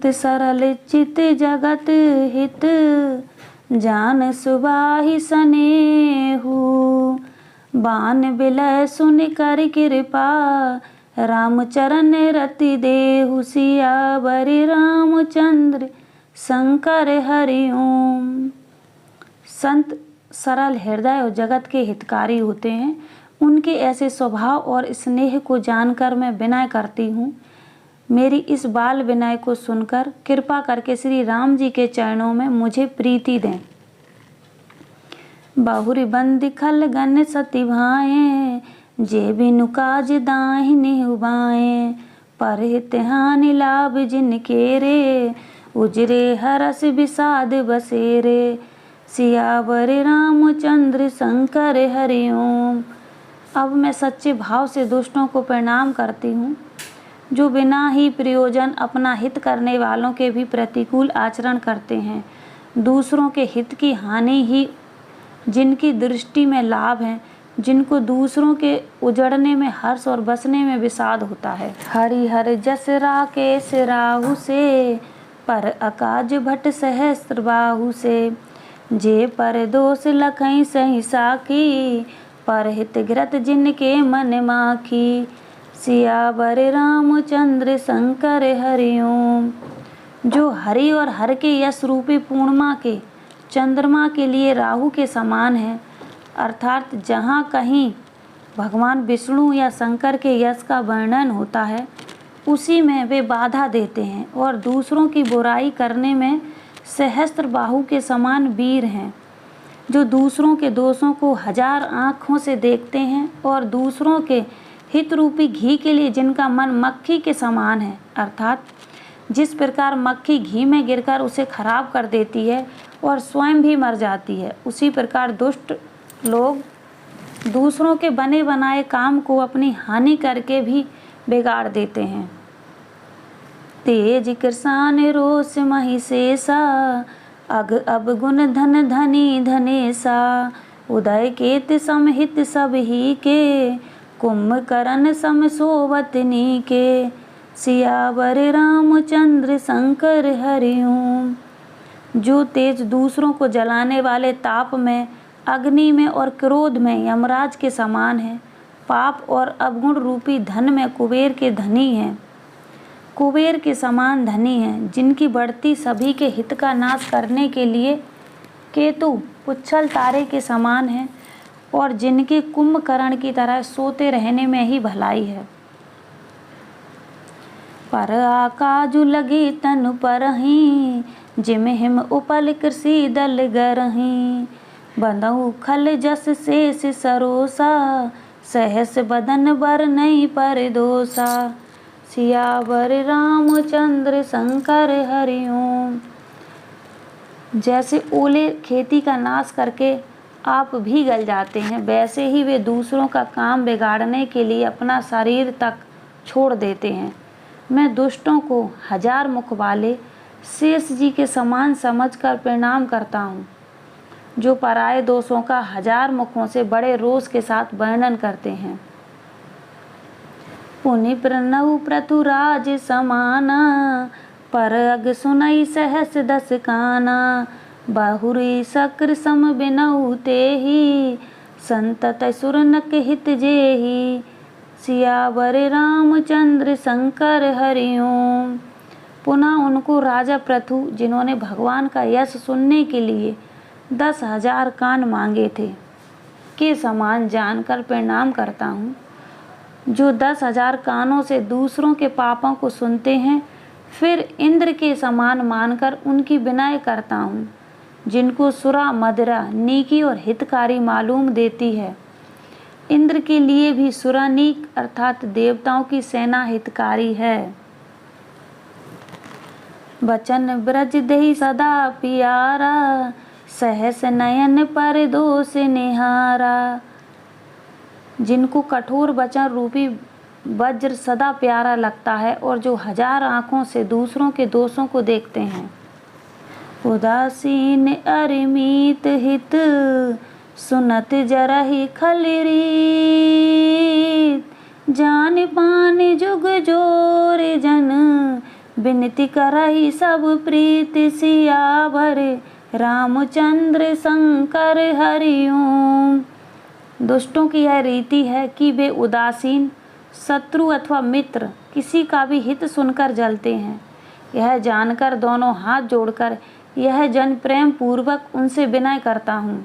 सरल चित जगत हित, जान सुबाहि सनेहु। बान बिलय सुन कर कृपा, रामचरण रति देहु। सियावर रामचंद्र शंकर हरि ओम। संत सरल हृदय और जगत के हितकारी होते हैं। उनके ऐसे स्वभाव और स्नेह को जानकर मैं विनय करती हूँ। मेरी इस बाल विनय को सुनकर कृपा करके श्री राम जी के चरणों में मुझे प्रीति दें। बहुरी बंदी खल गन सती भाएं, जे बिनु काज दाहिने उबाएं। परहित हानि लाभ जिनके रे, उजरे हरस विषाद बसेरे। सियावर रामचंद्र शंकर हरि ओम। अब मैं सच्चे भाव से दुष्टों को प्रणाम करती हूँ, जो बिना ही प्रयोजन अपना हित करने वालों के भी प्रतिकूल आचरण करते हैं। दूसरों के हित की हानि ही जिनकी दृष्टि में लाभ है, जिनको दूसरों के उजड़ने में हर्ष और बसने में विषाद होता है। हरि हर जस राकेश राहु से, पर अकाज भट सहस्त्र बाहु से। जे पर दोष लखई सही साखी, पर हित ग्रत जिनके मन माखी। सियावर रामचंद्र शंकर हरि ओम। जो हरि और हर के यश रूपी पूर्णिमा के चंद्रमा के लिए राहु के समान है, अर्थात जहाँ कहीं भगवान विष्णु या शंकर के यश का वर्णन होता है, उसी में वे बाधा देते हैं। और दूसरों की बुराई करने में सहस्त्र बाहु के समान वीर हैं, जो दूसरों के दोषों को हजार आँखों से देखते हैं और दूसरों के हित रूपी घी के लिए जिनका मन मक्खी के समान है, अर्थात जिस प्रकार मक्खी घी में गिरकर उसे खराब कर देती है और स्वयं भी मर जाती है, उसी प्रकार दुष्ट लोग दूसरों के बने बनाए काम को अपनी हानि करके भी बिगाड़ देते हैं। तेज कृसान रोष महिषेषा, अग अब गुण धन धनी धनेसा। उदय केत समहित सब ही के, कुंभकर्ण सम सोवतनी के। सियावर रामचंद्र शंकर हरि ओम। जो तेज दूसरों को जलाने वाले ताप में, अग्नि में और क्रोध में यमराज के समान है। पाप और अवगुण रूपी धन में कुबेर के धनी हैं, कुबेर के समान धनी हैं। जिनकी बढ़ती सभी के हित का नाश करने के लिए केतु पुच्छल तारे के समान है, और जिनके कुंभकर्ण की तरह सोते रहने में ही भलाई है। पर आकाजु लगी तनु परहीं, जिम हिम उपल कृषि दल गरहीं। बंधु खल जस शेष सरोसा, सहस बदन बर नहीं पर दोसा। सियावर रामचंद्र शंकर हरि ओम। जैसे ओले खेती का नाश करके आप भी गल जाते हैं, वैसे ही वे दूसरों का काम बिगाड़ने के लिए अपना शरीर तक छोड़ देते हैं। मैं दुष्टों को हजार मुख वाले शेष जी के समान समझकर प्रणाम करता हूँ, जो पराये दोषों का हजार मुखों से बड़े रोष के साथ वर्णन करते हैं। पुनि प्रणव प्रथुराज समाना, पर अग सुनई सहस दस काना। बहुरी शक्र सम बिनऊ तेहि, संतत सुरनक हित जेहि। सियावर रामचंद्र शंकर हरि ओम। पुनः उनको राजा प्रथु, जिन्होंने भगवान का यश सुनने के लिए 10,000 कान मांगे थे, के समान जानकर प्रणाम करता हूँ। जो 10,000 कानों से दूसरों के पापों को सुनते हैं, फिर इंद्र के समान मानकर उनकी विनय करता हूँ। जिनको सुरा मदिरा नीकी और हितकारी मालूम देती है, इंद्र के लिए भी सुरा नीक अर्थात देवताओं की सेना हितकारी है। वचन ब्रज देहि सदा पियारा, सहस नयन पर दोष निहारा। जिनको कठोर वचन रूपी वज्र सदा प्यारा लगता है और जो हजार आँखों से दूसरों के दोषों को देखते हैं। उदासीन अरिमित हित, सुनत जरहि खल रीत। जान पान जुग जोर जन, विनती करहि सब प्रीति सियावर रामचंद्र शंकर हरिओम। दुष्टों की यह रीति है कि वे उदासीन, शत्रु अथवा मित्र किसी का भी हित सुनकर जलते हैं। यह जानकर दोनों हाथ जोड़कर यह जन प्रेम पूर्वक उनसे विनय करता हूँ।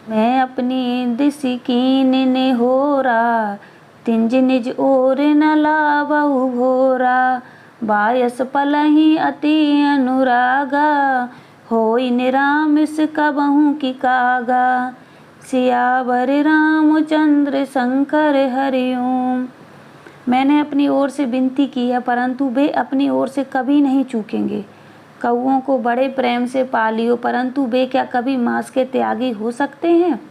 मैं अपनी दिशि कीन निहोरा, तिंज निज ओर न लावहु भोरा। बायस पलहि अति अनुरागा, होई निरामिस कबहु की कागा। सियावर रामचंद्र शंकर हरिओम। मैंने अपनी ओर से विनती की है, परंतु वे अपनी ओर से कभी नहीं चूकेंगे। कौओं को बड़े प्रेम से पालियो, परंतु वे क्या कभी मांस के त्यागी हो सकते हैं।